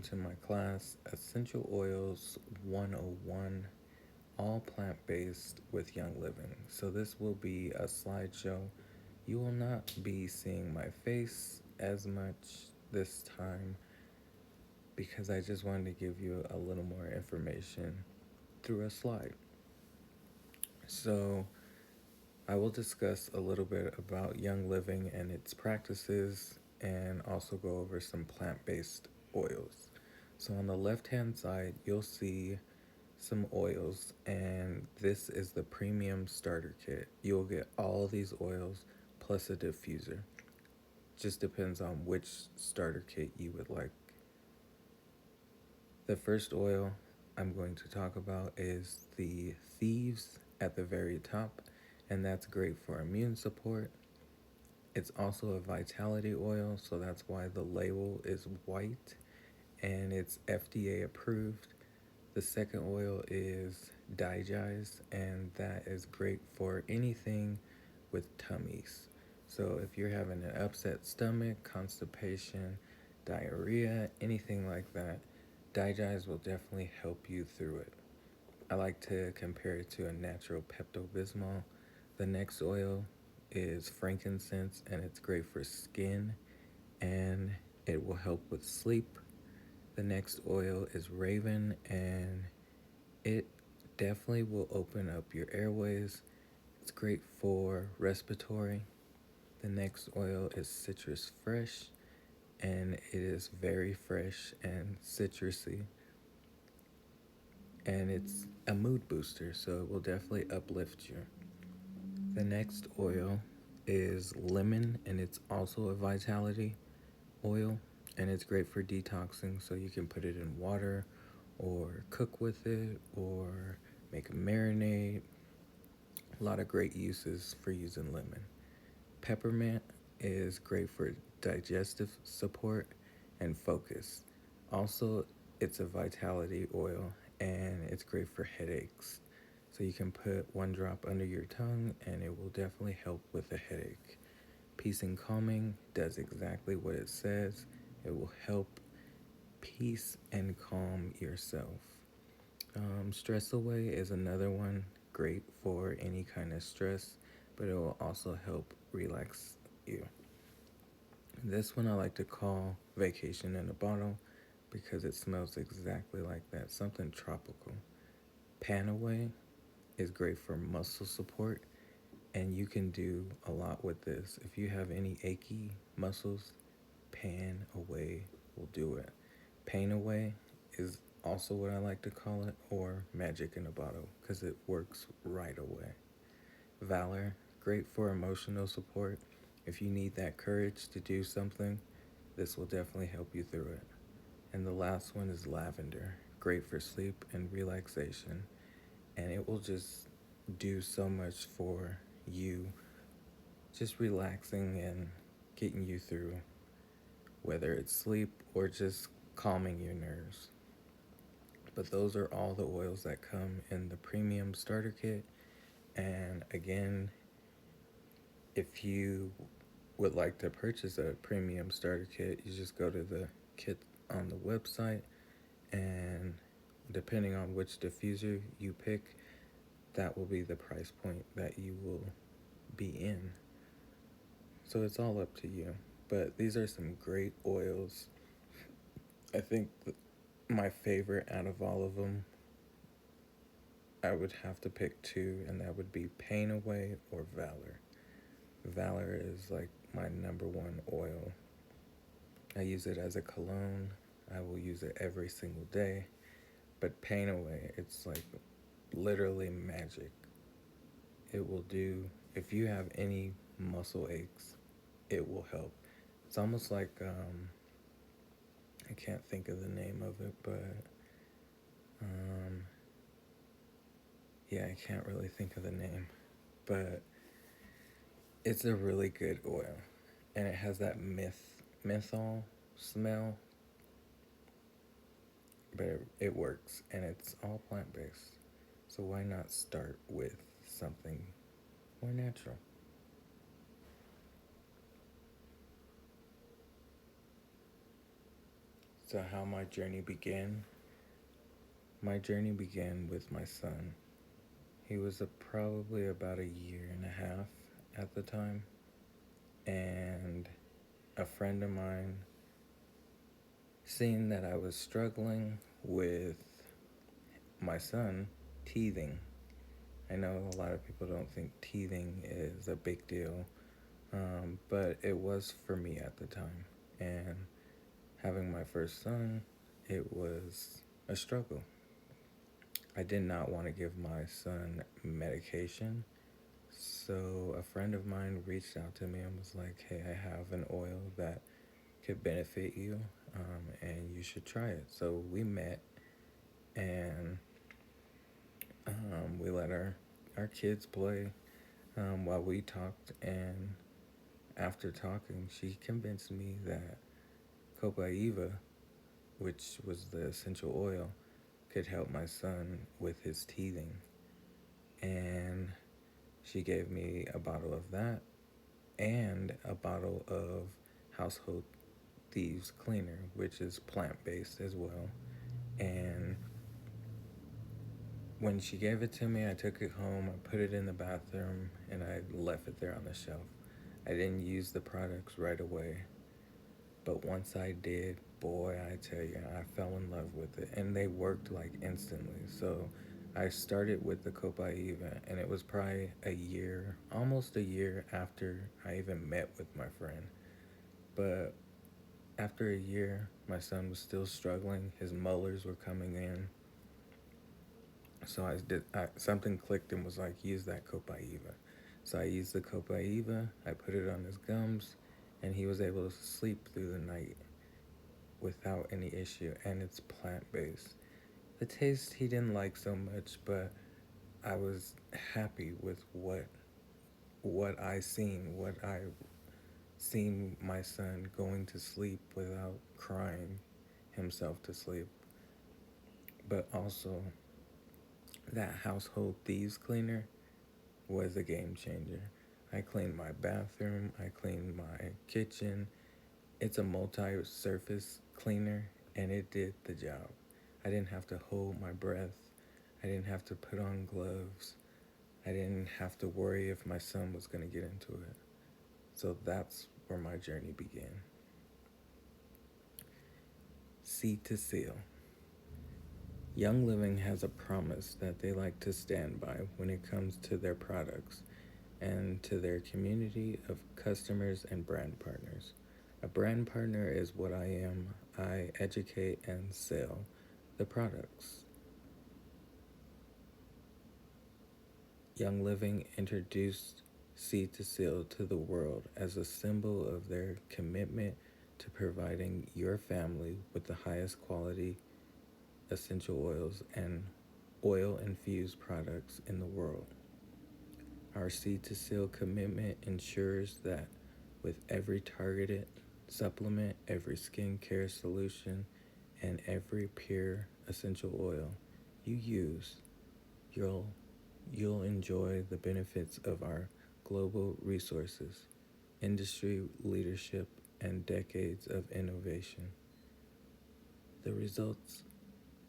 to my class, Essential Oils 101, all plant based with Young Living. So, this will be a slideshow. You will not be seeing my face as much this time because I just wanted to give you a little more information through a slide. So, I will discuss a little bit about Young Living and its practices and also go over some plant based oils. So, on the left hand side, you'll see some oils, and this is the premium starter kit. You'll get all these oils plus a diffuser. Just depends on which starter kit you would like. The first oil I'm going to talk about is the Thieves at the very top, and that's great for immune support. It's also a vitality oil, so that's why the label is white and it's FDA approved. The second oil is Digest, and that is great for anything with tummies. So if you're having an upset stomach, constipation, diarrhea, anything like that, Digest will definitely help you through it. I like to compare it to a natural Pepto Bismol. The next oil is frankincense, and it's great for skin and it will help with sleep. The next oil is Raven, and it definitely will open up your airways. It's great for respiratory. The next oil is Citrus Fresh, and it is very fresh and citrusy. And it's a mood booster, so it will definitely uplift you. The next oil is lemon, and it's also a vitality oil, and it's great for detoxing, so you can put it in water or cook with it or make a marinade. A lot of great uses for using lemon. Peppermint is great for digestive support and focus. Also, it's a vitality oil and it's great for headaches. So you can put one drop under your tongue and it will definitely help with a headache. Peace and Calming does exactly what it says. It will help peace and calm yourself. Stress Away is another one, great for any kind of stress, but it will also help relax you. This one I like to call Vacation in a Bottle because it smells exactly like that, something tropical. Pan Away is great for muscle support, and you can do a lot with this. If you have any achy muscles, Pan Away will do it. Pain Away is also what I like to call it, or Magic in a Bottle, because it works right away. Valor, great for emotional support. If you need that courage to do something, this will definitely help you through it. And the last one is Lavender, great for sleep and relaxation, and it will just do so much for you, just relaxing and getting you through, whether it's sleep or just calming your nerves. But those are all the oils that come in the premium starter kit. And again, if you would like to purchase a premium starter kit, you just go to the kit on the website, and depending on which diffuser you pick, that will be the price point that you will be in. So it's all up to you. But these are some great oils. I think my favorite out of all of them, I would have to pick two, and that would be Pain Away or Valor. Valor is like my number one oil. I use it as a cologne. I will use it every single day. But Pain Away, it's like literally magic. It will do, if you have any muscle aches, it will help. It's almost like, I can't think of the name of it, but um, yeah, I can't really think of the name. But it's a really good oil, and it has that menthol smell, but it works, and it's all plant-based. So why not start with something more natural? to how my journey began with my son. He was probably about a year and a half at the time, and a friend of mine, seeing that I was struggling with my son teething. I know a lot of people don't think teething is a big deal, but it was for me at the time. And having my first son, it was a struggle. I did not want to give my son medication. So a friend of mine reached out to me and was like, hey, I have an oil that could benefit you, and you should try it. So we met, and we let our kids play while we talked. And after talking, she convinced me that copaiba, which was the essential oil, could help my son with his teething. And she gave me a bottle of that and a bottle of household thieves cleaner, which is plant based as well. And when she gave it to me, I took it home, I put it in the bathroom, and I left it there on the shelf. I didn't use the products right away, but once I did, boy, I tell you, I fell in love with it, and they worked like instantly. So I started with the copaiba, and it was probably a year, almost a year after I even met with my friend. But after a year, my son was still struggling. His molars were coming in. So something clicked and was like, use that copaiba. So I used the copaiba, I put it on his gums, and he was able to sleep through the night without any issue. And it's plant based. The taste he didn't like so much, but I was happy with what I seen my son going to sleep without crying himself to sleep. But also, that household thieves cleaner was a game changer. I cleaned my bathroom, I cleaned my kitchen. It's a multi surface cleaner, and it did the job. I didn't have to hold my breath, I didn't have to put on gloves, I didn't have to worry if my son was going to get into it. So that's where my journey began. Seed to seal. Young Living has a promise that they like to stand by when it comes to their products and to their community of customers and brand partners. A brand partner is what I am. I educate and sell the products. Young Living introduced Seed to Seal to the world as a symbol of their commitment to providing your family with the highest quality essential oils and oil infused products in the world. Our Seed to Seal commitment ensures that with every targeted supplement, every skincare solution, and every pure essential oil you use, you'll enjoy the benefits of our global resources, industry leadership, and decades of innovation. The results,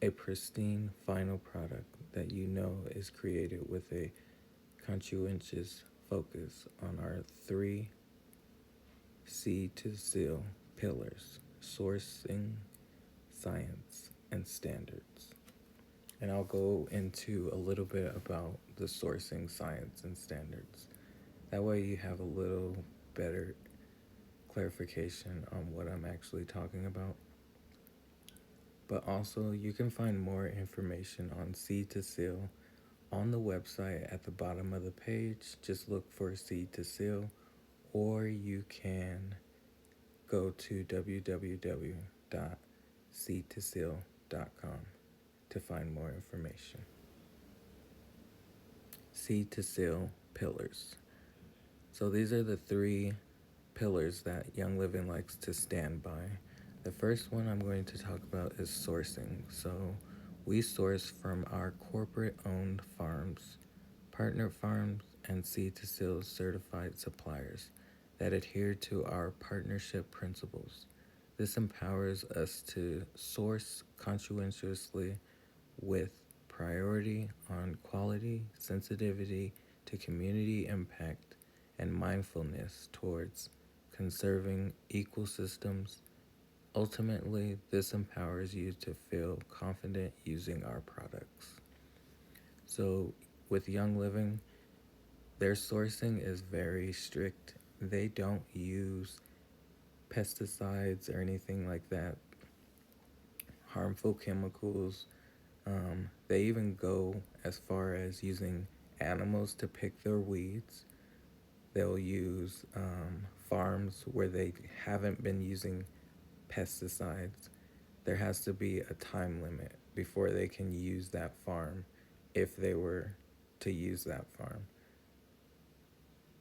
a pristine final product that you know is created with a conscientious focus on our three Seed to Seal pillars: sourcing, science, and standards. And I'll go into a little bit about the sourcing, science, and standards. That way, you have a little better clarification on what I'm actually talking about. But also, you can find more information on Seed to Seal on the website at the bottom of the page. Just look for Seed to Seal, or you can go to www.seedtoseal.com to find more information. Seed to Seal pillars. So these are the three pillars that Young Living likes to stand by. The first one I'm going to talk about is sourcing. So we source from our corporate owned farms, partner farms, and Seed to Seal certified suppliers that adhere to our partnership principles. This empowers us to source conscientiously with priority on quality, sensitivity to community impact, and mindfulness towards conserving ecosystems. Ultimately, this empowers you to feel confident using our products. So, with Young Living, their sourcing is very strict. They don't use pesticides or anything like that, harmful chemicals. They even go as far as using animals to pick their weeds. They'll use farms where they haven't been using pesticides. There has to be a time limit before they can use that farm if they were to use that farm,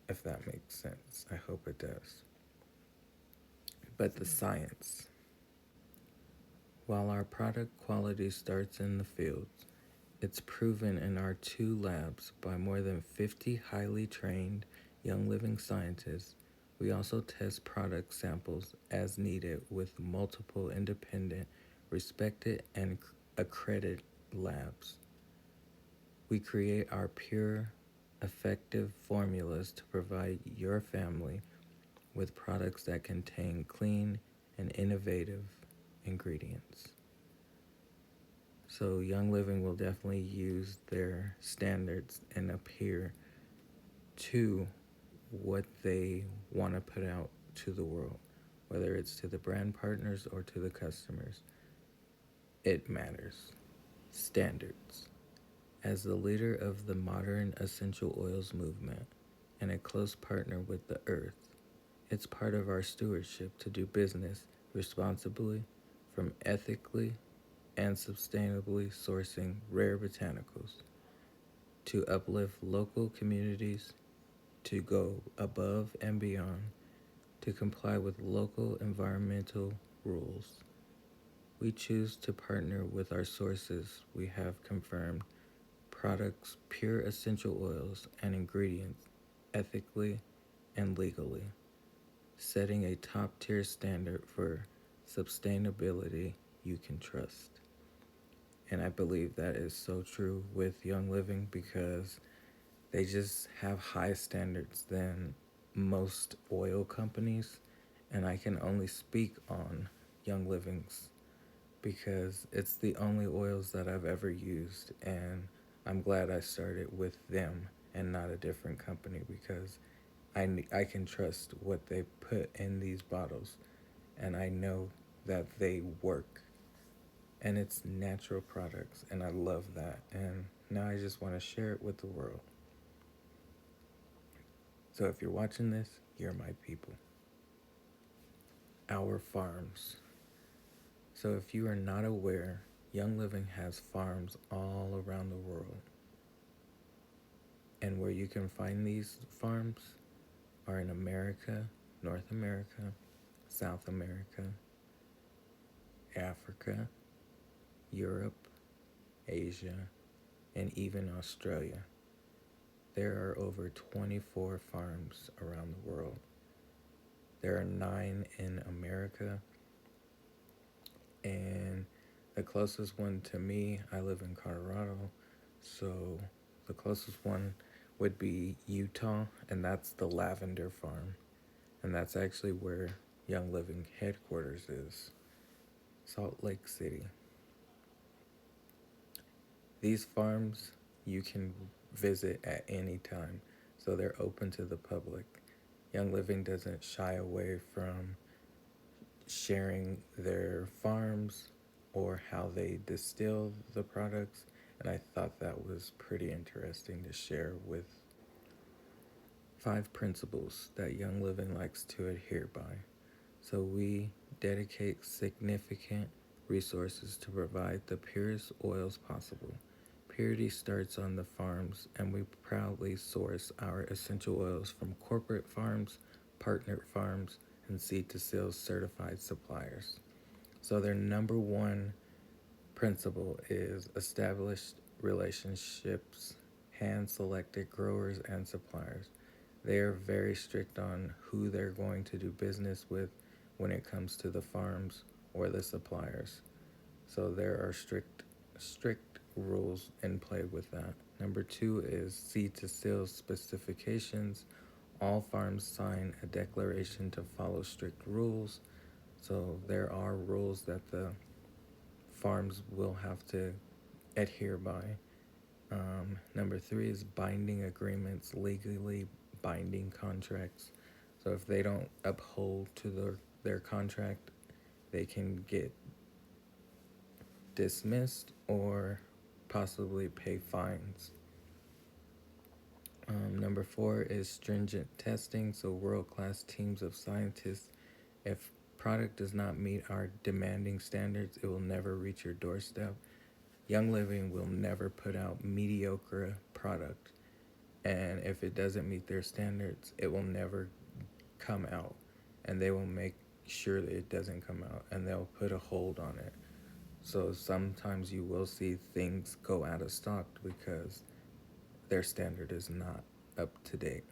if that makes sense. I hope it does. But the science. While our product quality starts in the fields, it's proven in our two labs by more than 50 highly trained Young Living scientists. We also test product samples as needed with multiple independent, respected, and accredited labs. We create our pure, effective formulas to provide your family with products that contain clean and innovative ingredients. So, Young Living will definitely use their standards and adhere to what they want to put out to the world, whether it's to the brand partners or to the customers. It matters. Standards. As the leader of the modern essential oils movement and a close partner with the earth, it's part of our stewardship to do business responsibly, from ethically and sustainably sourcing rare botanicals, to uplift local communities, to go above and beyond, to comply with local environmental rules. We choose to partner with our sources. We have confirmed products, pure essential oils, and ingredients ethically and legally, setting a top tier standard for sustainability you can trust. And I believe that is so true with Young Living because they just have higher standards than most oil companies. And I can only speak on Young Living's because it's the only oils that I've ever used. And I'm glad I started with them and not a different company because I can trust what they put in these bottles. And I know that they work. And it's natural products. And I love that. And now I just want to share it with the world. So if you're watching this, you're my people. Our farms. So if you are not aware, Young Living has farms all around the world. And where you can find these farms are in America, North America, South America, Africa, Europe, Asia, and even Australia. There are over 24 farms around the world. There are 9 in America, and the closest one to me, I live in Colorado, so the closest one would be Utah, and that's the Lavender Farm, and that's actually where Young Living headquarters is, Salt Lake City. These farms you can visit at any time, so they're open to the public. Young Living doesn't shy away from sharing their farms or how they distill the products, and I thought that was pretty interesting to share with 5 principles that Young Living likes to adhere by. So we dedicate significant resources to provide the purest oils possible. Purity starts on the farms, and we proudly source our essential oils from corporate farms, partnered farms, and seed to sales certified suppliers. So their number one principle is established relationships, hand selected growers and suppliers. They are very strict on who they're going to do business with, when it comes to the farms or the suppliers. So there are strict rules in play with that. Number two is seed to sales specifications. All farms sign a declaration to follow strict rules. So there are rules that the farms will have to adhere by. Number three is binding agreements, legally binding contracts. So if they don't uphold to their contract, they can get dismissed or possibly pay fines. Number four is stringent testing. So world class teams of scientists. If product does not meet our demanding standards, it will never reach your doorstep. Young Living will never put out mediocre product, and if it doesn't meet their standards, it will never come out, and they will make sure that it doesn't come out, and they'll put a hold on it. So sometimes you will see things go out of stock because their standard is not up to date.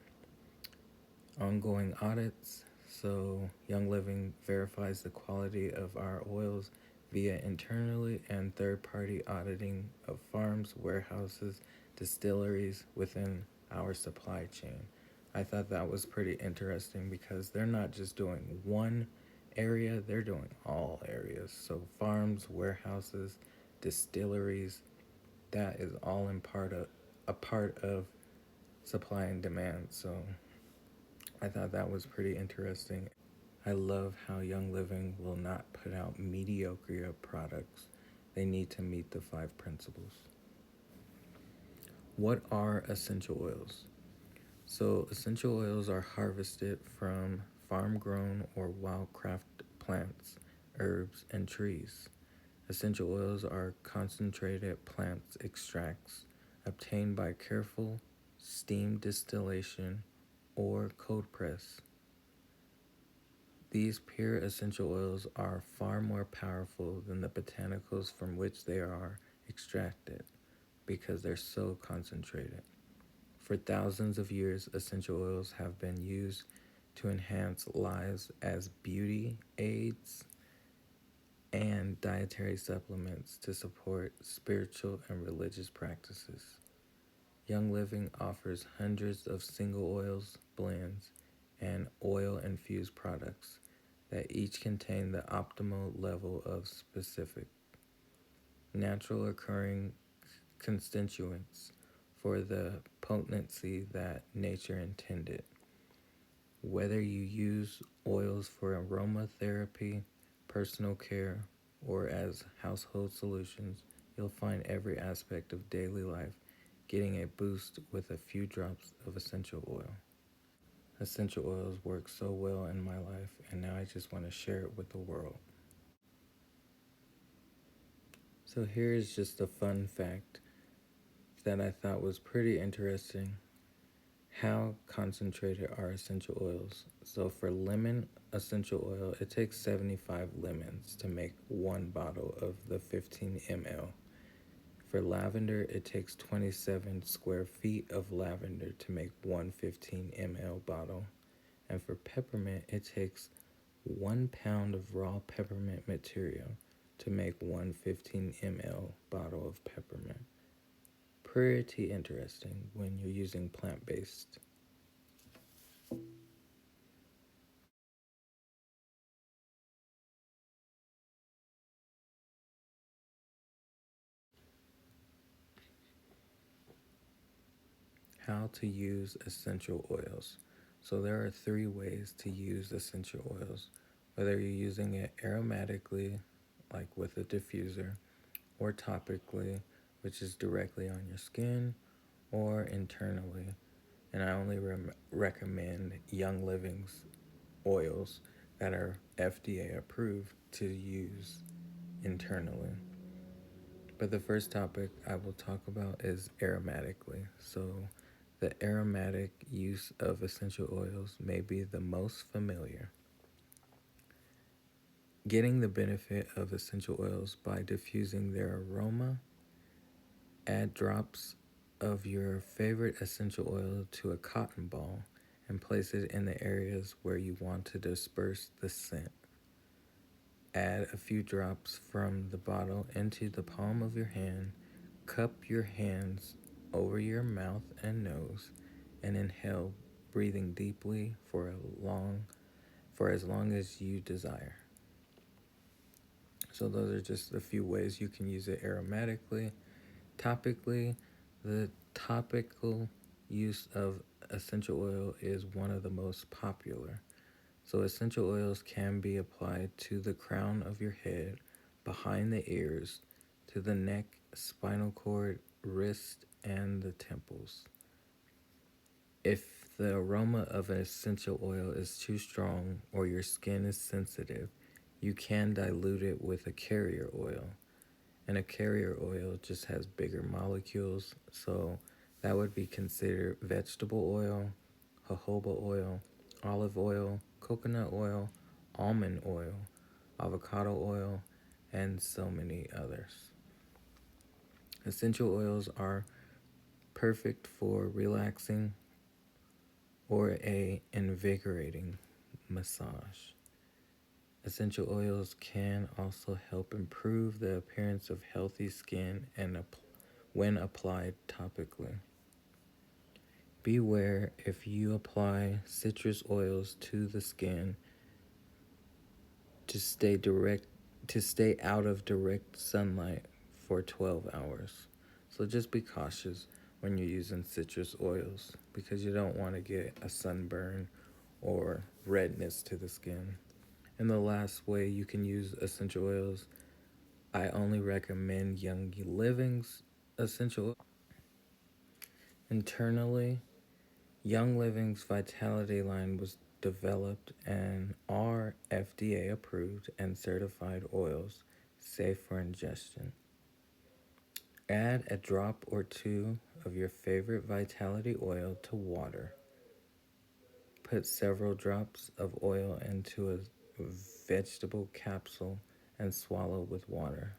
Ongoing audits. So Young Living verifies the quality of our oils via internally and third party auditing of farms, warehouses, distilleries within our supply chain. I thought that was pretty interesting because they're not just doing one area, they're doing all areas. So farms, warehouses, distilleries, that is all in part of a part of supply and demand. So I thought that was pretty interesting. I love how Young Living will not put out mediocre products. They need to meet the five principles. What are essential oils? So, essential oils are harvested from farm grown or wildcraft plants, herbs, and trees. Essential oils are concentrated plant extracts obtained by careful steam distillation or cold press. These pure essential oils are far more powerful than the botanicals from which they are extracted because they're so concentrated. For thousands of years, essential oils have been used to enhance lives as beauty aids and dietary supplements to support spiritual and religious practices. Young Living offers hundreds of single oils, blends, and oil infused products that each contain the optimal level of specific, natural occurring constituents for the potency that nature intended. Whether you use oils for aromatherapy, personal care, or as household solutions, you'll find every aspect of daily life getting a boost with a few drops of essential oil. Essential oils work so well in my life, and now I just want to share it with the world. So, here's just a fun fact that I thought was pretty interesting. How concentrated are essential oils? So, for lemon essential oil, it takes 75 lemons to make one bottle of the 15 ml. For lavender, it takes 27 square feet of lavender to make one 15 ml bottle. And for peppermint, it takes 1 pound of raw peppermint material to make one 15 ml bottle of peppermint. Pretty interesting when you're using plant based. How to use essential oils. So, there are three ways to use essential oils, whether you're using it aromatically, like with a diffuser, or topically, which is directly on your skin, or internally. And I only recommend Young Living's oils that are FDA approved to use internally. But the first topic I will talk about is aromatically. So, the aromatic use of essential oils may be the most familiar. Getting the benefit of essential oils by diffusing their aroma, add drops of your favorite essential oil to a cotton ball and place it in the areas where you want to disperse the scent. Add a few drops from the bottle into the palm of your hand. Cup your hands over your mouth and nose and inhale, breathing deeply for as long as you desire. So those are just a few ways you can use it aromatically. Topically, the topical use of essential oil is one of the most popular. So essential oils can be applied to the crown of your head, behind the ears, to the neck, spinal cord, wrist, and the temples. If the aroma of an essential oil is too strong or your skin is sensitive, you can dilute it with a carrier oil. And a carrier oil just has bigger molecules, so that would be considered vegetable oil, jojoba oil, olive oil, coconut oil, almond oil, avocado oil, and so many others. Essential oils are perfect for relaxing or a invigorating massage. Essential oils can also help improve the appearance of healthy skin when applied topically. Beware if you apply citrus oils to the skin to stay out of direct sunlight for 12 hours. So just be cautious when you're using citrus oils because you don't want to get a sunburn or redness to the skin. And the last way you can use essential oils, I only recommend Young Living's essential oil. Internally, Young Living's Vitality line was developed and are FDA approved and certified oils safe for ingestion. Add a drop or two of your favorite Vitality oil to water. Put several drops of oil into a vegetable capsule and swallow with water.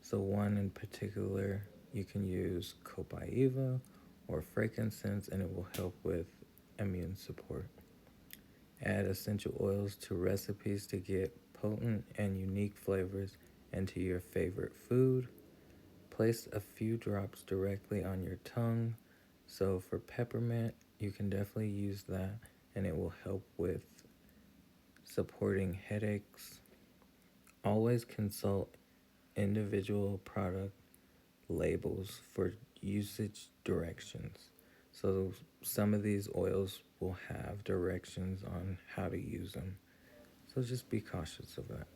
So one in particular, you can use copaiba or frankincense and it will help with immune support. Add essential oils to recipes to get potent and unique flavors into your favorite food. Place a few drops directly on your tongue. So for peppermint, you can definitely use that and it will help with supporting headaches. Always consult individual product labels for usage directions. So some of these oils will have directions on how to use them. So just be cautious of that.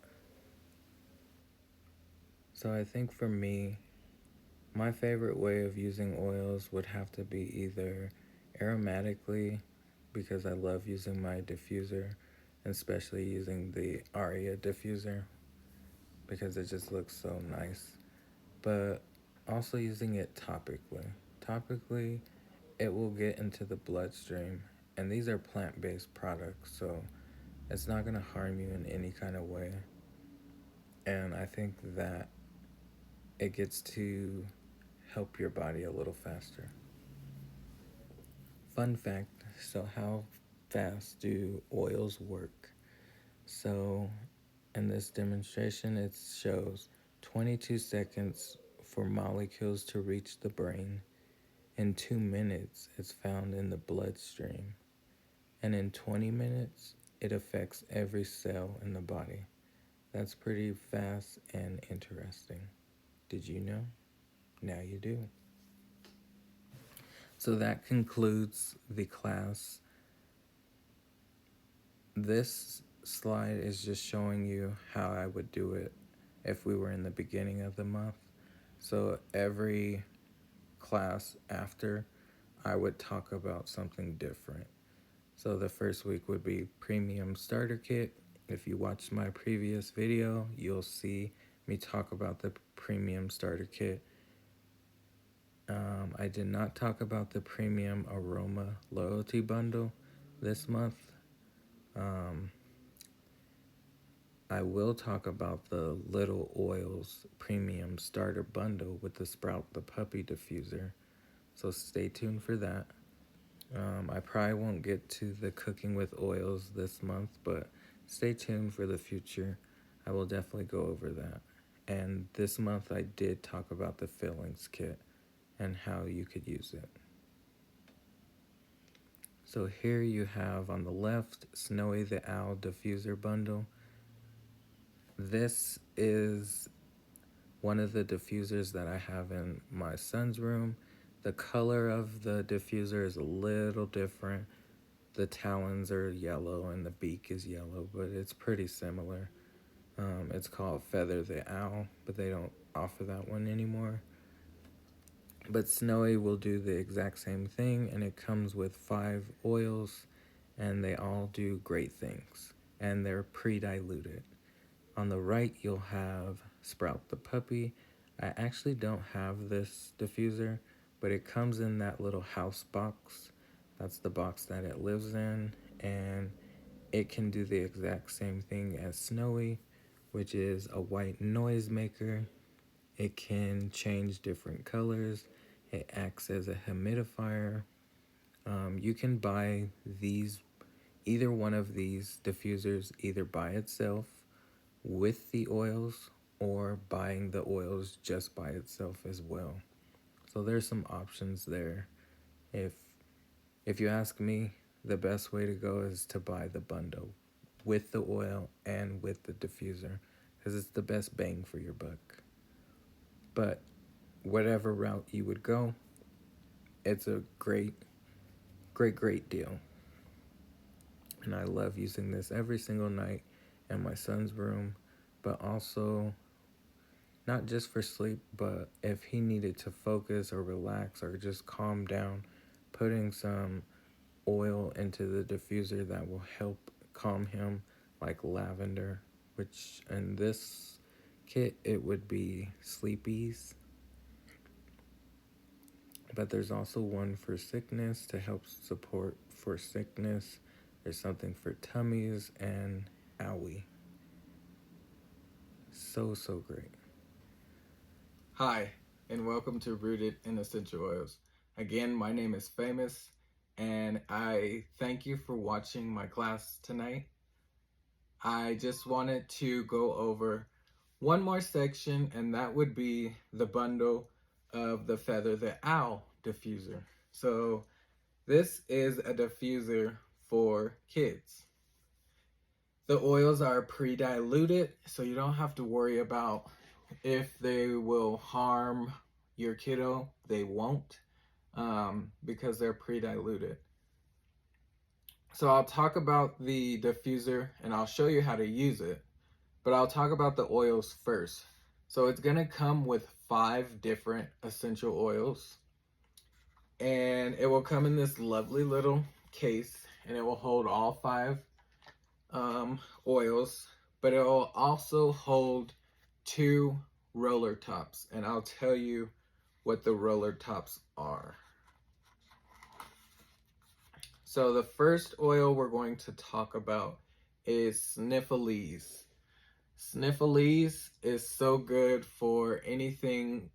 So I think for me, my favorite way of using oils would have to be either aromatically, because I love using my diffuser, especially using the Aria diffuser because it just looks so nice. But also using it topically. Topically, it will get into the bloodstream, and these are plant-based products, so it's not going to harm you in any kind of way. And I think that it gets to help your body a little faster. Fun fact, so how fast do oils work? So in this demonstration, it shows 22 seconds for molecules to reach the brain. In 2 minutes, it's found in the bloodstream. And in 20 minutes, it affects every cell in the body. That's pretty fast and interesting. Did you know? Now you do. So that concludes the class. This slide is just showing you how I would do it if we were in the beginning of the month. So every class after, I would talk about something different. So the first week would be Premium Starter Kit. If you watched my previous video, you'll see me talk about the Premium Starter Kit. I did not talk about the Premium Aroma Loyalty Bundle this month. I will talk about the Little Oils Premium Starter Bundle with the Sprout the Puppy Diffuser. So stay tuned for that. I probably won't get to the cooking with oils this month, but stay tuned for the future. I will definitely go over that. And this month I did talk about the fillings kit and how you could use it. So here you have on the left Snowy the Owl diffuser bundle. This is one of the diffusers that I have in my son's room. The color of the diffuser is a little different. The talons are yellow and the beak is yellow, but it's pretty similar. It's called Feather the Owl, but they don't offer that one anymore. But Snowy will do the exact same thing, and it comes with 5 oils, and they all do great things, and they're pre-diluted. On the right, you'll have Sprout the Puppy. I actually don't have this diffuser, but it comes in that little house box. That's the box that it lives in, and it can do the exact same thing as Snowy, which is a white noise maker. It can change different colors. It acts as a humidifier. You can buy either one of these diffusers, either by itself with the oils or buying the oils just by itself as well. So there's some options there. If if you ask me, the best way to go is to buy the bundle with the oil and with the diffuser because it's the best bang for your buck. But whatever route you would go, it's a great deal. And I love using this every single night in my son's room, but also not just for sleep, but if he needed to focus or relax or just calm down, putting some oil into the diffuser that will help calm him, like lavender, which in this kit it would be Sleepies. But there's also one for sickness to help support for sickness. There's something for tummies and owie. So great. Hi, and welcome to Rooted in Essential Oils. Again, my name is Famous, and I thank you for watching my class tonight. I just wanted to go over one more section, and that would be the bundle of the Feather the Owl diffuser. So this is a diffuser for kids. The oils are pre-diluted, so you don't have to worry about if they will harm your kiddo. They won't, because they're pre-diluted. So I'll talk about the diffuser and I'll show you how to use it, but I'll talk about the oils first. So it's gonna come with 5 different essential oils, and it will come in this lovely little case, and it will hold all 5 oils, but it will also hold 2 roller tops, and I'll tell you what the roller tops are. So the first oil we're going to talk about is Sniffles. Sniffles is so good for anything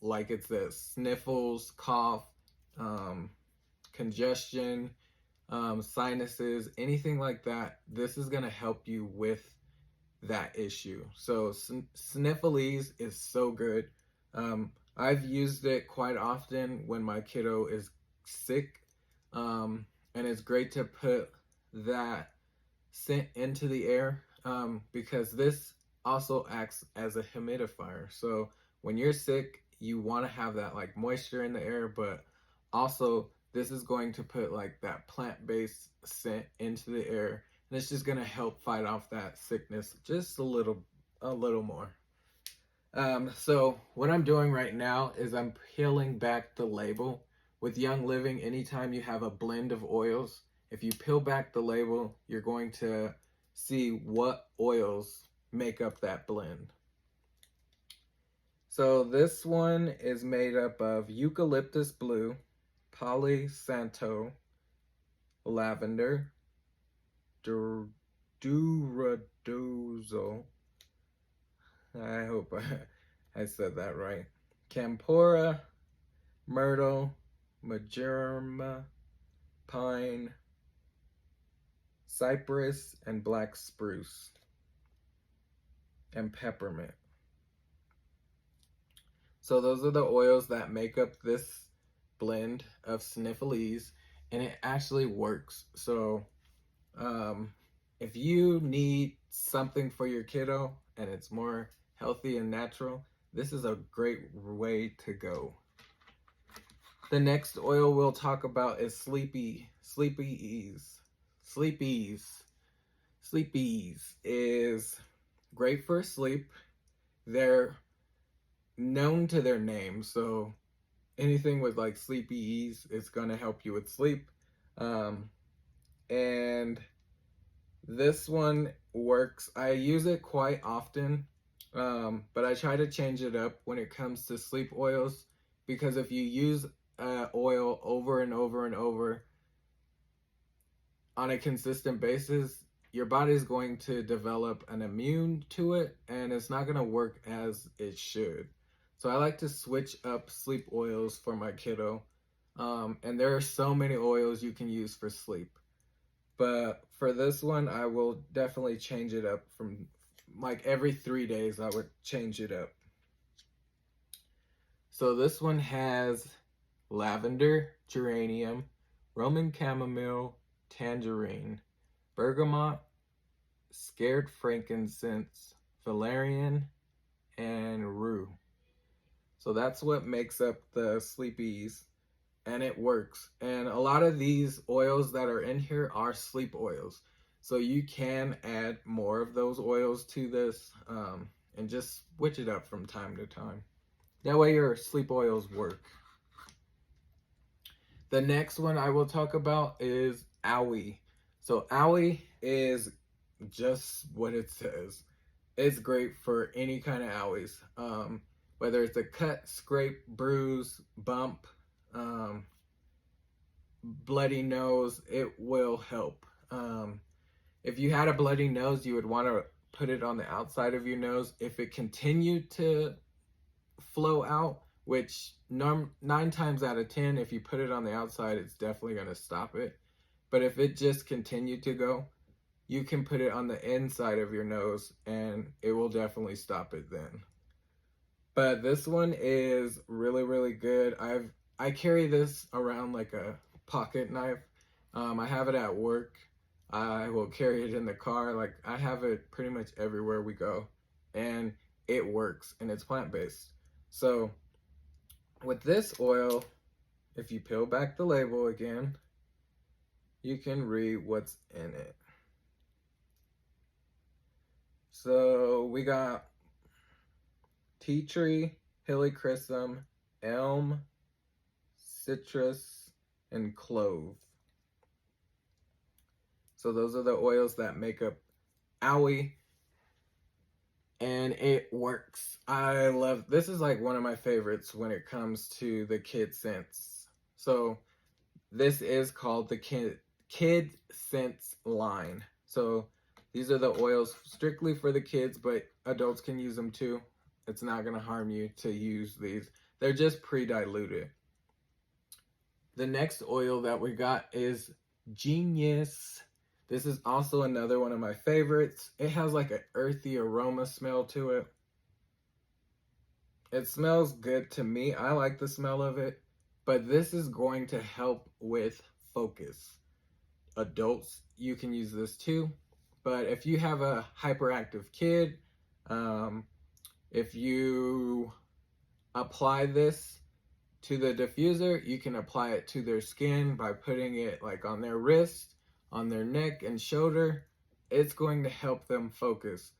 like it says, sniffles, cough, congestion, sinuses, anything like that. This is going to help you with that issue. So Sniffles is so good. I've used it quite often when my kiddo is sick, and it's great to put that scent into the air, because this also acts as a humidifier. So when you're sick, you want to have that like moisture in the air, but also this is going to put like that plant-based scent into the air, and it's just going to help fight off that sickness just a little more. So what I'm doing right now is I'm peeling back the label. With Young Living, anytime you have a blend of oils, if you peel back the label, you're going to see what oils make up that blend. So this one is made up of eucalyptus blue, Palo Santo, lavender, duradozo, I hope I said that right, Campora, myrtle, majerma, pine, cypress, and black spruce. and peppermint. So those are the oils that make up this blend of Sniffles, and it actually works. So um, if you need something for your kiddo and it's more healthy and natural, this is a great way to go. The next oil we'll talk about is Sleepy's. Sleepy's is great for sleep. They're known to their name, so anything with like sleepy ease is going to help you with sleep. And this one works. I use it quite often, but I try to change it up when it comes to sleep oils, because if you use oil over and over and over on a consistent basis, your body's going to develop an immune to it, and it's not going to work as it should. So I like to switch up sleep oils for my kiddo. And there are so many oils you can use for sleep. But for this one, I will definitely change it up from like every 3 days, I would change it up. So this one has lavender, geranium, Roman chamomile, tangerine, bergamot, scared frankincense, valerian, and rue. So that's what makes up the sleepies, and it works. And a lot of these oils that are in here are sleep oils. So you can add more of those oils to this, and just switch it up from time to time. That way your sleep oils work. The next one I will talk about is Owie. So Owie is just what it says. It's great for any kind of owies. Whether it's a cut, scrape, bruise, bump, bloody nose, it will help. If you had a bloody nose, you would want to put it on the outside of your nose. If it continued to flow out, which 9 times out of 10, if you put it on the outside, it's definitely going to stop it. But if it just continued to go, you can put it on the inside of your nose and it will definitely stop it then. But this one is really, really good. I carry this around like a pocket knife. I have it at work. I will carry it in the car. Like, I have it pretty much everywhere we go, and it works, and it's plant-based. So with this oil, if you peel back the label again, you can read what's in it. So we got tea tree, helichrysum, elm, citrus, and clove. So those are the oils that make up Owie, and it works. I love this. Is like one of my favorites when it comes to the kid scents. So this is called the kid scents line. So these are the oils strictly for the kids, but adults can use them too. It's not going to harm you to use these. They're just pre-diluted. The next oil that we got is Genius. This is also another one of my favorites. It has like an earthy aroma smell to it. It smells good to me. I like the smell of it. But this is going to help with focus. Adults, you can use this too. But if you have a hyperactive kid, if you apply this to the diffuser, you can apply it to their skin by putting it like on their wrist, on their neck and shoulder. It's going to help them focus.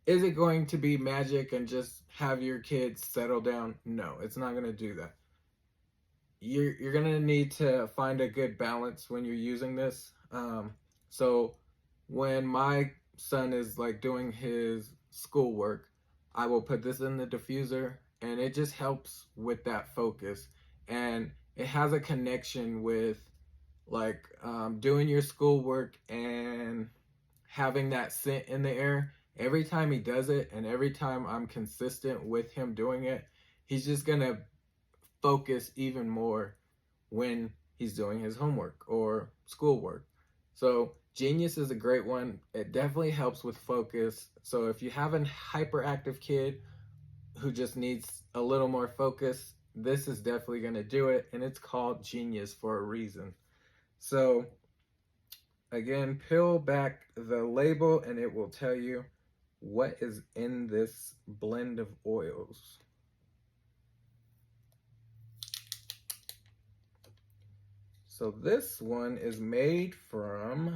Is it going to be magic and just have your kids settle down? No, it's not going to do that. You're going to need to find a good balance when you're using this. So when my son is like doing his schoolwork, I will put this in the diffuser, and it just helps with that focus. And it has a connection with like doing your schoolwork and having that scent in the air. Every time he does it, and every time I'm consistent with him doing it, he's just gonna focus even more when he's doing his homework or schoolwork. So Genius is a great one. It definitely helps with focus. So if you have a hyperactive kid who just needs a little more focus, this is definitely going to do it. And it's called Genius for a reason. So again, peel back the label and it will tell you what is in this blend of oils. So this one is made from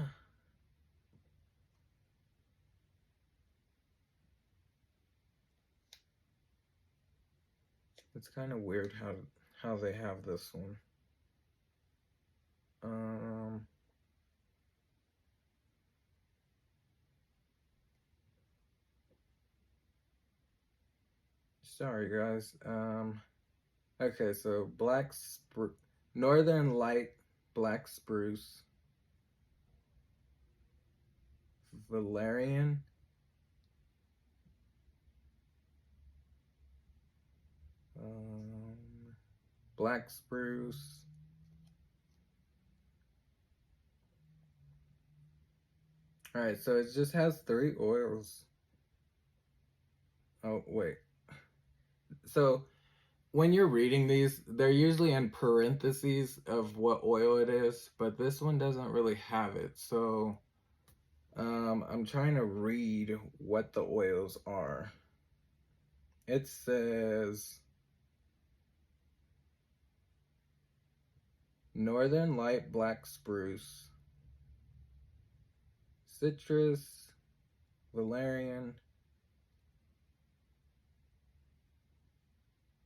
it's kind of weird how they have this one. Sorry guys. Okay, so Northern Light Black Spruce, Valerian, Black Spruce, all right, so it just has 3 oils. Oh, wait. So when you're reading these, they're usually in parentheses of what oil it is, but this one doesn't really have it. So I'm trying to read what the oils are. It says Northern Light Black Spruce, Citrus, Valerian,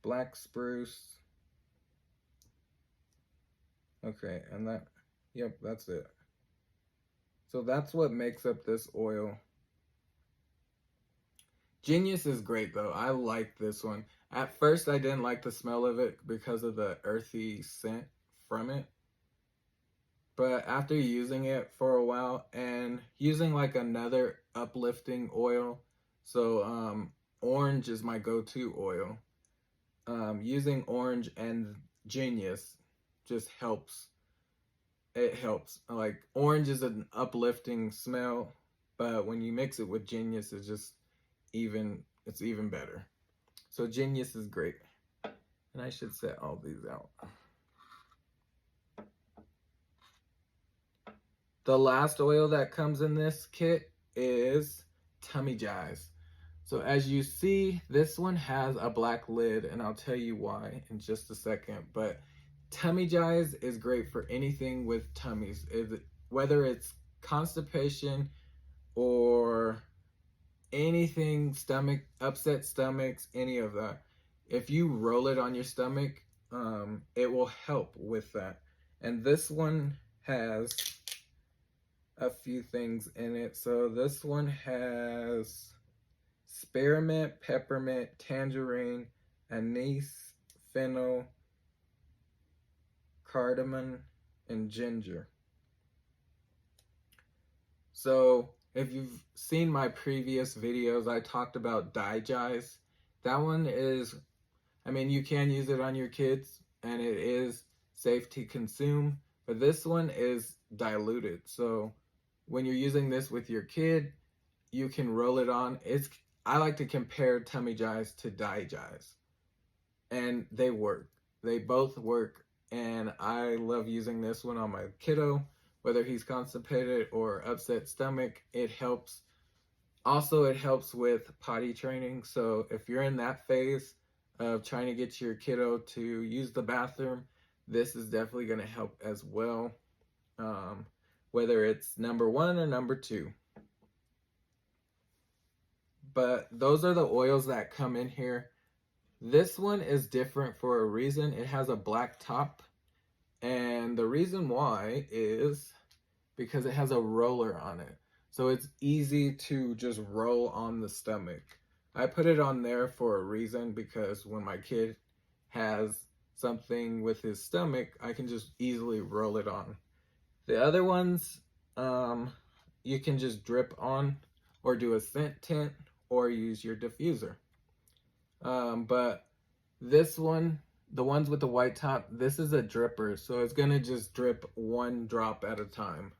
Black Spruce. Okay, and yep, that's it. So that's what makes up this oil. Genius is great though. I like this one. At first I didn't like the smell of it because of the earthy scent from it. But after using it for a while and using like another uplifting oil, so orange is my go-to oil. Using orange and Genius just helps. It helps. Like orange is an uplifting smell, but when you mix it with Genius, it's even better. So Genius is great. And I should set all these out. The last oil that comes in this kit is Tummy Jies. So as you see, this one has a black lid, and I'll tell you why in just a second. But Tummy Jies is great for anything with tummies, whether it's constipation or anything, upset stomachs, any of that. If you roll it on your stomach, it will help with that. And this one has a few things in it. So this one has spearmint, peppermint, tangerine, anise, fennel, cardamom, and ginger. So if you've seen my previous videos, I talked about Digize. That one is, I mean, you can use it on your kids and it is safe to consume, but this one is diluted. So when you're using this with your kid, you can roll it on. I like to compare Tummy Jies to Digize, and they work. They both work, and I love using this one on my kiddo, whether he's constipated or upset stomach. It helps. Also, it helps with potty training. So if you're in that phase of trying to get your kiddo to use the bathroom, this is definitely going to help as well. Whether it's number 1 or number 2. But those are the oils that come in here. This one is different for a reason. It has a black top, and the reason why is because it has a roller on it. So it's easy to just roll on the stomach. I put it on there for a reason, because when my kid has something with his stomach, I can just easily roll it on. The other ones, you can just drip on or do a scent tint or use your diffuser. But this one, the ones with the white top, this is a dripper, so it's gonna just drip 1 drop at a time.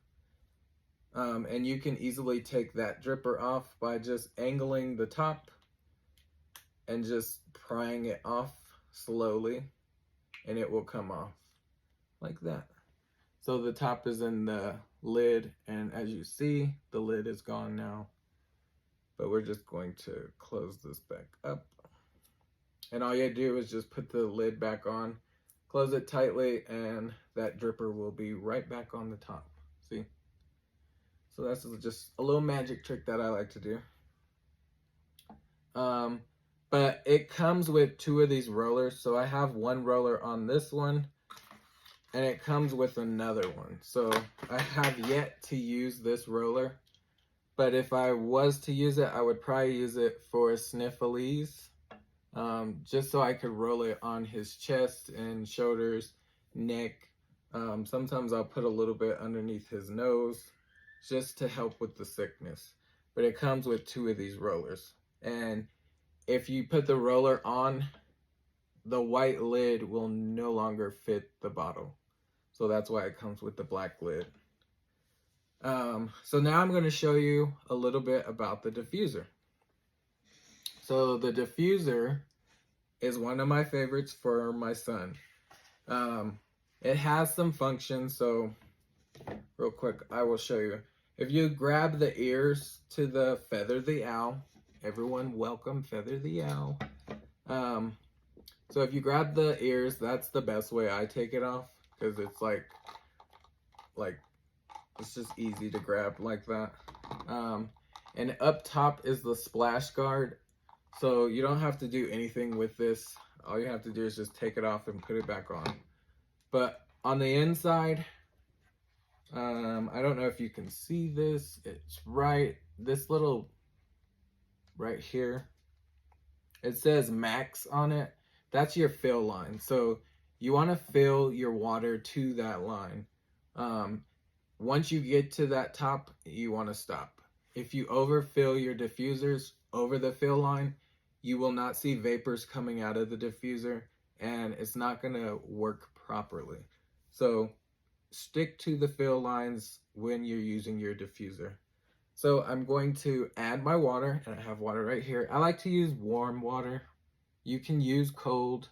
And you can easily take that dripper off by just angling the top and just prying it off slowly, and it will come off like that. So the top is in the lid, and as you see, the lid is gone now. But we're just going to close this back up. And all you do is just put the lid back on, close it tightly, and that dripper will be right back on the top. See? So that's just a little magic trick that I like to do. But it comes with 2 of these rollers. So I have 1 roller on this one, and it comes with another one. So I have yet to use this roller, but if I was to use it, I would probably use it for sniffles, just so I could roll it on his chest and shoulders, neck. Sometimes I'll put a little bit underneath his nose just to help with the sickness. But it comes with 2 of these rollers. And if you put the roller on, the white lid will no longer fit the bottle. So that's why it comes with the black lid. So now I'm going to show you a little bit about the diffuser. So the diffuser is one of my favorites for my son. It has some functions, so real quick, I will show you. If you grab the ears to the Feather the Owl, everyone welcome Feather the Owl. So if you grab the ears, that's the best way I take it off, because it's like it's just easy to grab like that. And up top is the splash guard. So you don't have to do anything with this. All you have to do is just take it off and put it back on. But on the inside, I don't know if you can see this. It's this little right here. It says max on it. That's your fill line. So you want to fill your water to that line. Once you get to that top, you want to stop. If you overfill your diffusers over the fill line, you will not see vapors coming out of the diffuser, and it's not going to work properly. So stick to the fill lines when you're using your diffuser. So I'm going to add my water, and I have water right here. I like to use warm water. You can use cold.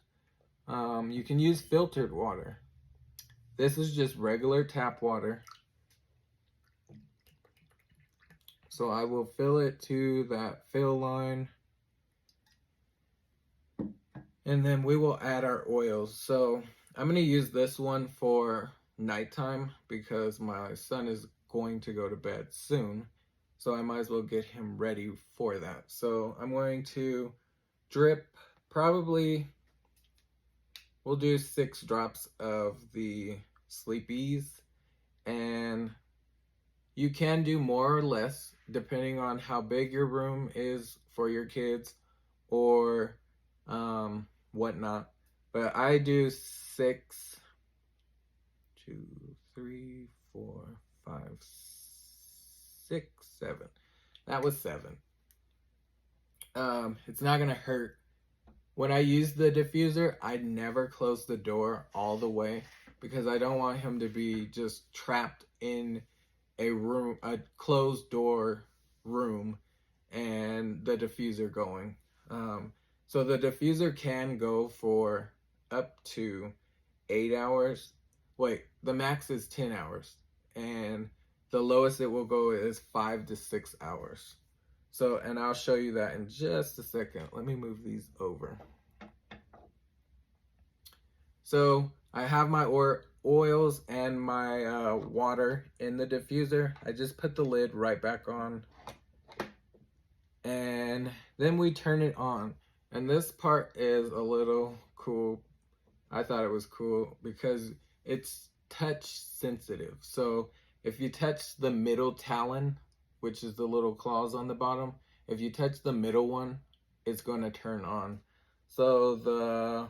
You can use filtered water. This is just regular tap water. So I will fill it to that fill line. And then we will add our oils. So I'm going to use this one for nighttime because my son is going to go to bed soon. So I might as well get him ready for that. So I'm going to drip probably, we'll do 6 drops of the Sleepies. And you can do more or less depending on how big your room is for your kids or whatnot. But I do 6, 2, 3, 4, 5, 6, 7. That was 7. It's not gonna hurt. When I use the diffuser, I never close the door all the way because I don't want him to be just trapped in a closed door room and the diffuser going. So the diffuser can go for up to 8 hours. Wait, the max is 10 hours. And the lowest it will go is 5 to 6 hours. So, and I'll show you that in just a second. Let me move these over. So I have my oils and my water in the diffuser. I just put the lid right back on. And then we turn it on. And this part is a little cool. I thought it was cool because it's touch sensitive. So if you touch the middle talon, which is the little claws on the bottom, if you touch the middle one, it's going to turn on. So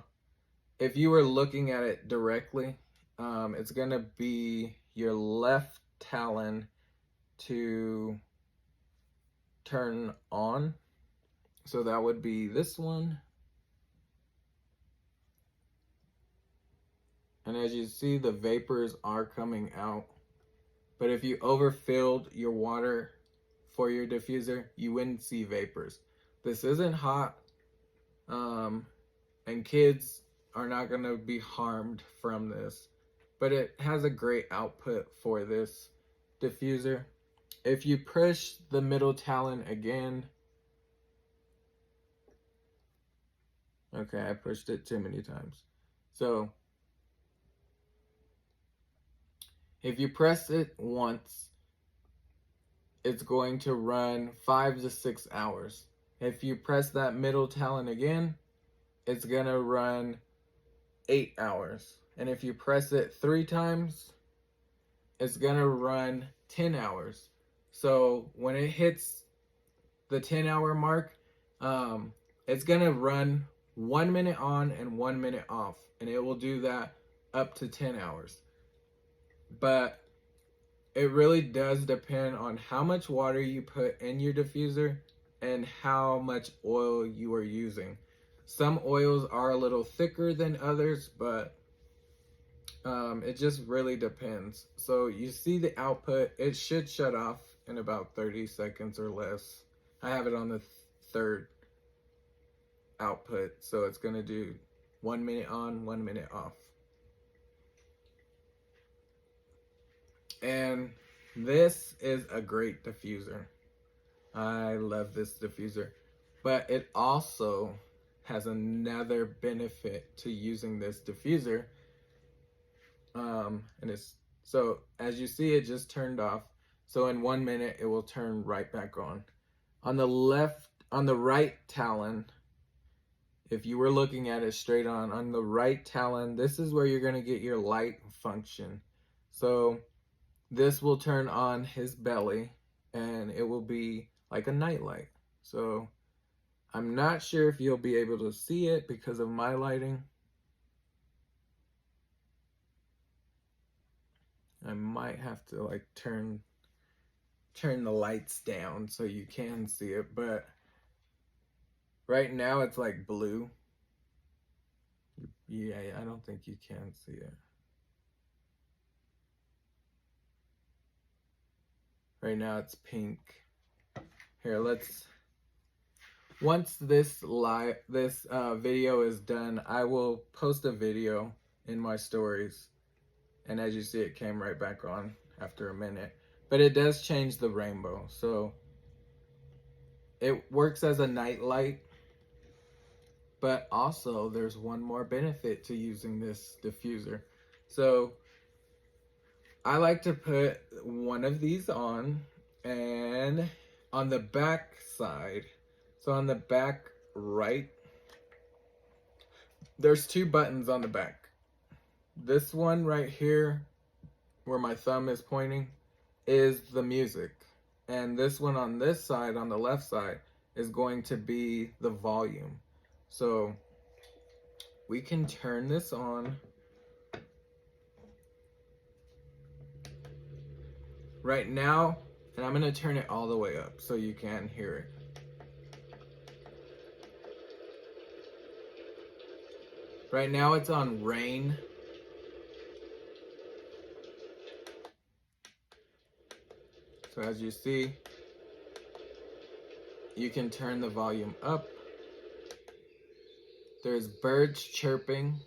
if you were looking at it directly, it's going to be your left talon to turn on. So that would be this one. And as you see, the vapors are coming out. But if you overfilled your water for your diffuser, you wouldn't see vapors. This isn't hot, and kids are not going to be harmed from this. But it has a great output for this diffuser. If you push the middle talon again, okay, I pushed it too many times. So if you press it once, it's going to run 5 to 6 hours. If you press that middle talon again, it's going to run 8 hours. And if you press it 3 times, it's going to run 10 hours. So when it hits the 10-hour mark, it's going to run 1 minute on and 1 minute off. And it will do that up to 10 hours. But it really does depend on how much water you put in your diffuser and how much oil you are using. Some oils are a little thicker than others, but it just really depends. So you see the output, it should shut off in about 30 seconds or less. I have it on the third output, so it's going to do 1 minute on, 1 minute off. And this is a great diffuser. I love this diffuser. But it also has another benefit to using this diffuser. And it's so as you see, it just turned off. So in 1 minute, it will turn right back on. On the right talon, if you were looking at it straight on the right talon, this is where you're going to get your light function. So this will turn on his belly and it will be like a nightlight. So I'm not sure if you'll be able to see it because of my lighting. I might have to like turn the lights down so you can see it, but right now it's like blue. Yeah, I don't think you can see it. Right now it's pink. Here, once this video is done, I will post a video in my stories. And as you see, it came right back on after a minute. But it does change the rainbow. So it works as a night light. But also, there's one more benefit to using this diffuser. So I like to put one of these on, and on the back side, so on the back right, there's 2 buttons on the back. This one right here, where my thumb is pointing, is the music. And this one on this side, on the left side, is going to be the volume. So we can turn this on. Right now, and I'm going to turn it all the way up so you can hear it. Right now it's on rain. So as you see, you can turn the volume up. There's birds chirping.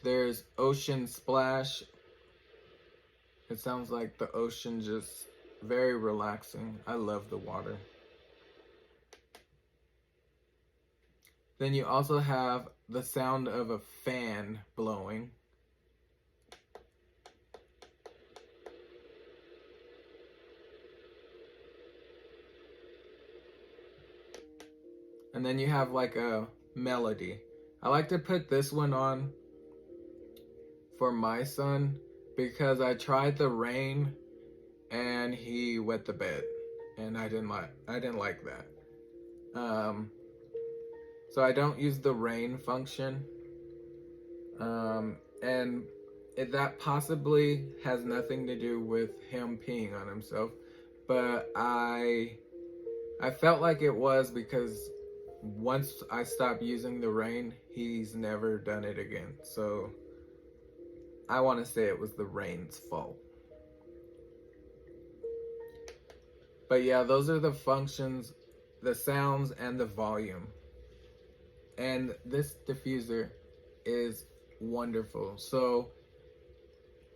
There's ocean splash. It sounds like the ocean, just very relaxing. I love the water. Then you also have the sound of a fan blowing. And then you have like a melody. I like to put this one on for my son because I tried the rain and he wet the bed, and I didn't like that. So I don't use the rain function, and that possibly has nothing to do with him peeing on himself, but I felt like it was because once I stopped using the rain, he's never done it again. So I want to say it was the rain's fault. But yeah, those are the functions, the sounds, and the volume. And this diffuser is wonderful. So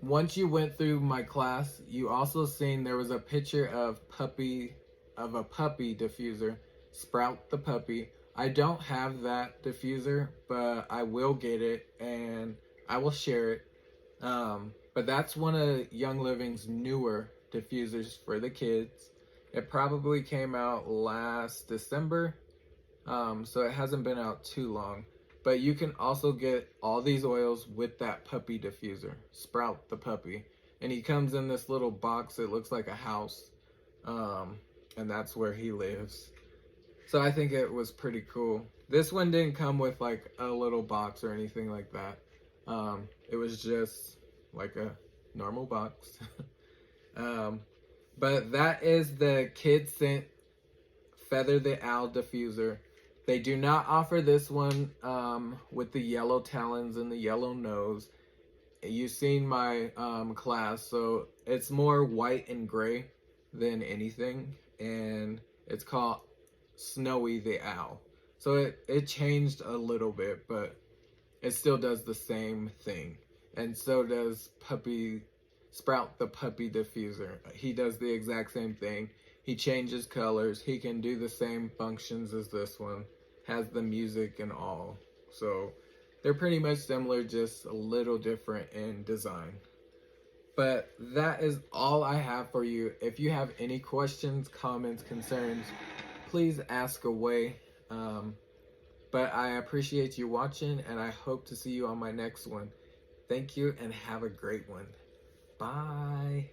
once you went through my class, you also seen there was a picture of a puppy diffuser, Sprout the puppy. I don't have that diffuser, but I will get it and I will share it. But that's one of Young Living's newer diffusers for the kids. It probably came out last December, so it hasn't been out too long. But you can also get all these oils with that puppy diffuser, Sprout the puppy. And he comes in this little box, it looks like a house, and that's where he lives. So I think it was pretty cool. This one didn't come with like a little box or anything like that. It was just like a normal box. But that is the Kid Scent Feather the Owl diffuser. They do not offer this one with the yellow talons and the yellow nose. You've seen my class, so it's more white and gray than anything, and it's called Snowy the Owl. So it changed a little bit, but it still does the same thing. And so does Sprout the puppy diffuser. He does the exact same thing. He changes colors. He can do the same functions as this one. Has the music and all. So they're pretty much similar, just a little different in design. But that is all I have for you. If you have any questions, comments, concerns, please ask away. But I appreciate you watching, and I hope to see you on my next one. Thank you, and have a great one. Bye.